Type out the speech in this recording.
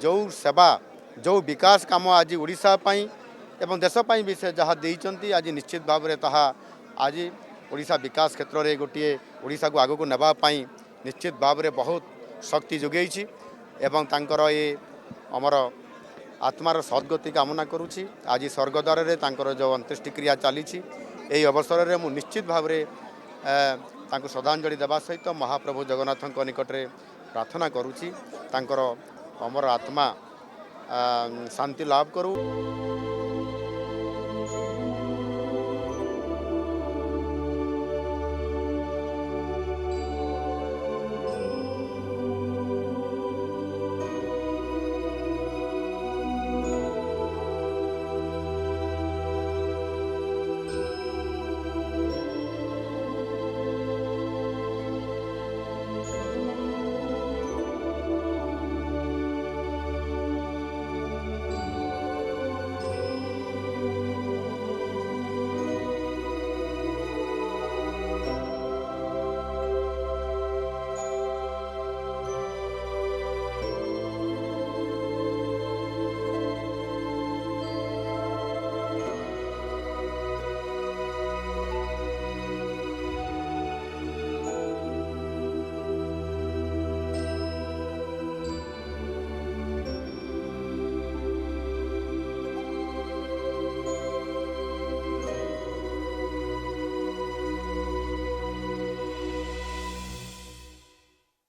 जो सेवा जो विकास काम आज ओडिशा पई एवं देश पई भी से जहाँ देइचंती आज निश्चित भाव में ताहा आज ओडिशा विकास क्षेत्र में गोटे ओडिशा को आगको नेबा पई निश्चित भाव में बहुत शक्ति जोगेइछि एवं तांकर ये अमर आत्मार सद्गति कामना करुछि। आज स्वर्गद्वार रे तांकर जो अंत्येष्टि क्रिया चली यही अवसर में मु निश्चित भाव में श्रद्धांजलि देवा सहित महाप्रभु जगन्नाथ निकट में प्रार्थना करुछि तांकर अमर आत्मा शांति लाभ करू।